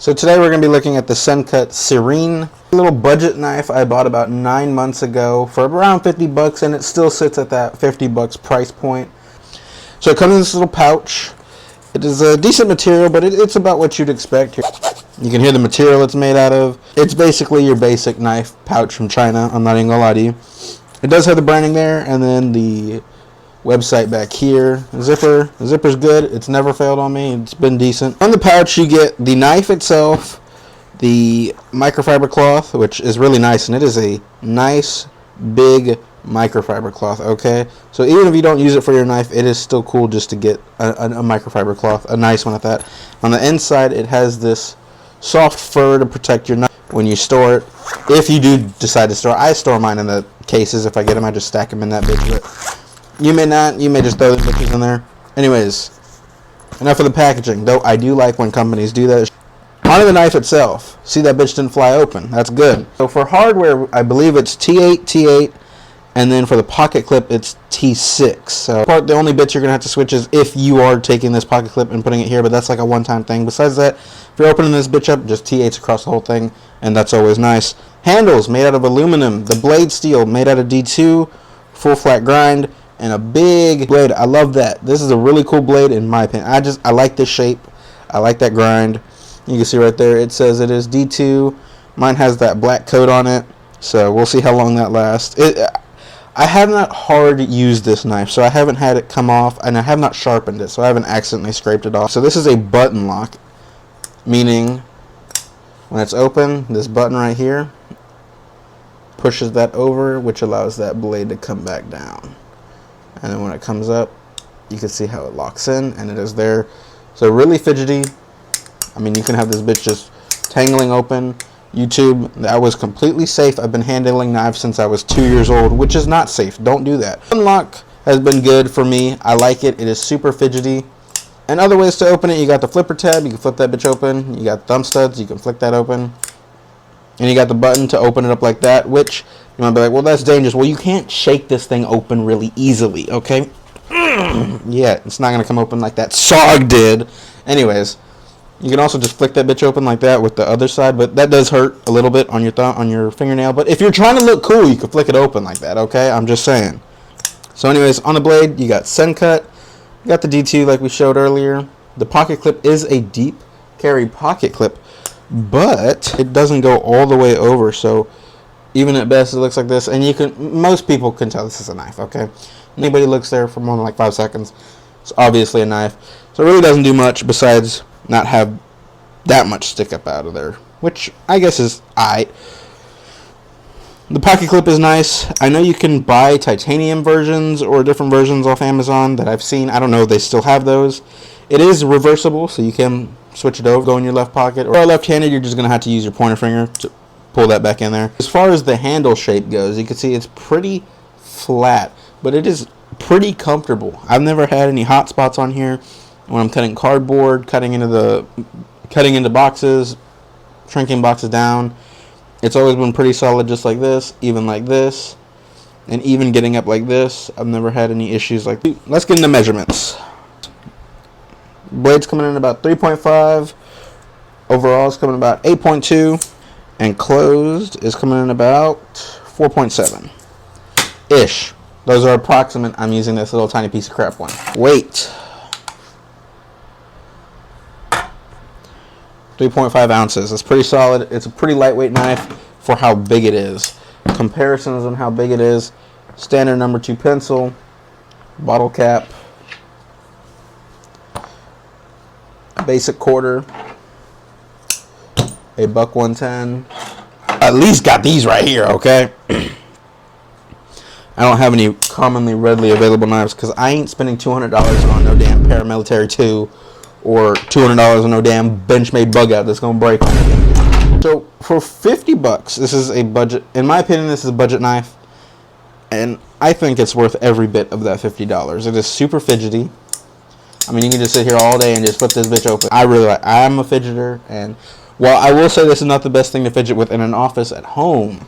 So today we're going to be looking at the Sencut Serene, a little budget knife I bought about 9 months ago for around 50 bucks, and it still sits at that 50 bucks price point. So it comes in this little pouch. It is a decent material, but it's about what you'd expect. You can hear the material it's made out of. It's basically your basic knife pouch from China, I'm not even going to lie to you. It does have the branding there, and then the website back here. The zipper's good. It's never failed on me. It's been decent. On the pouch you get the knife itself, the microfiber cloth, which is really nice, and it is a nice big microfiber cloth. Okay, so even if you don't use it for your knife, it is still cool just to get a microfiber cloth, a nice one at that. On the inside it has this soft fur to protect your knife when you store it, if you do decide to store. I store mine in the cases. If I get them, I just stack them in that bitch. But you may not. You may just throw the bitches in there. Anyways, enough of the packaging. Though I do like when companies do that. On the knife itself, see that bitch didn't fly open. That's good. So for hardware, I believe it's T8, T8, and then for the pocket clip, it's T6. So the only bits you're gonna have to switch is if you are taking this pocket clip and putting it here, but that's like a one-time thing. Besides that, if you're opening this bitch up, just T8s across the whole thing, and that's always nice. Handles made out of aluminum. The blade steel made out of D2, full flat grind. And a big blade. I love that. This is a really cool blade in my opinion. I like this shape. I like that grind. You can see right there it says it is D2. Mine has that black coat on it, so we'll see how long that lasts. I have not hard used this knife, so I haven't had it come off, and I have not sharpened it, so I haven't accidentally scraped it off. So this is a button lock, meaning when it's open, this button right here pushes that over, which allows that blade to come back down. And then when it comes up, you can see how it locks in, and it is there. So really fidgety. I mean, you can have this bitch just tangling open. YouTube, that was completely safe. I've been handling knives since I was 2 years old, which is not safe. Don't do that. Unlock has been good for me. I like it. It is super fidgety. And other ways to open it, you got the flipper tab. You can flip that bitch open. You got thumb studs. You can flick that open. And you got the button to open it up like that, which you might be like, well, that's dangerous. Well, you can't shake this thing open really easily, okay? Yeah, it's not going to come open like that SOG did. Anyways, you can also just flick that bitch open like that with the other side, but that does hurt a little bit on your thumb, on your fingernail. But if you're trying to look cool, you can flick it open like that, okay? I'm just saying. So anyways, on the blade, you got Sencut. You got the D2 like we showed earlier. The pocket clip is a deep carry pocket clip, but it doesn't go all the way over, so even at best it looks like this, and most people can tell this is a knife, okay? Anybody looks there for more than like 5 seconds, it's obviously a knife. So it really doesn't do much besides not have that much stick up out of there, which I guess is aight. The pocket clip is nice. I know you can buy titanium versions or different versions off Amazon that I've seen. I don't know if they still have those. It is reversible, so you can switch it over, go in your left pocket, or left-handed, you're just going to have to use your pointer finger to pull that back in there. As far as the handle shape goes, you can see it's pretty flat, but it is pretty comfortable. I've never had any hot spots on here when I'm cutting cardboard, cutting into boxes, shrinking boxes down. It's always been pretty solid, just like this, even like this, and even getting up like this. I've never had any issues like that. Let's get into measurements. Blade's coming in about 3.5. Overall is coming about 8.2. And closed is coming in about 4.7. Ish. Those are approximate. I'm using this little tiny piece of crap one. Weight. 3.5 ounces. It's pretty solid. It's a pretty lightweight knife for how big it is. Comparisons on how big it is. Standard number 2 pencil. Bottle cap. A basic quarter. A buck 110. At least got these right here, okay? I don't have any commonly readily available knives because I ain't spending $200 on no damn paramilitary 2 or $200 on no damn Benchmade bug out that's gonna break on me. So for 50 bucks, this is a budget. In my opinion, this is a budget knife, and I think it's worth every bit of that $50. It is super fidgety. I mean, you can just sit here all day and just flip this bitch open. I'm a fidgeter, and while I will say this is not the best thing to fidget with in an office at home,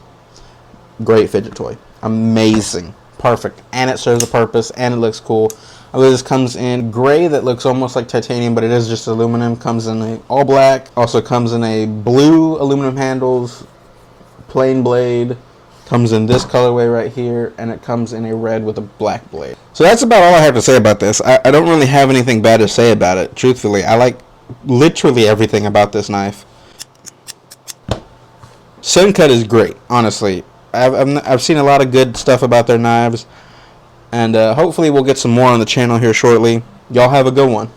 great fidget toy. Amazing. Perfect. And it serves a purpose, and it looks cool. This comes in gray that looks almost like titanium, but it is just aluminum. Comes in a all black. Also comes in a blue aluminum handles, plain blade. Comes in this colorway right here, and it comes in a red with a black blade. So that's about all I have to say about this. I don't really have anything bad to say about it, truthfully. I like literally everything about this knife. Sencut is great, honestly. I've seen a lot of good stuff about their knives, and hopefully we'll get some more on the channel here shortly. Y'all have a good one.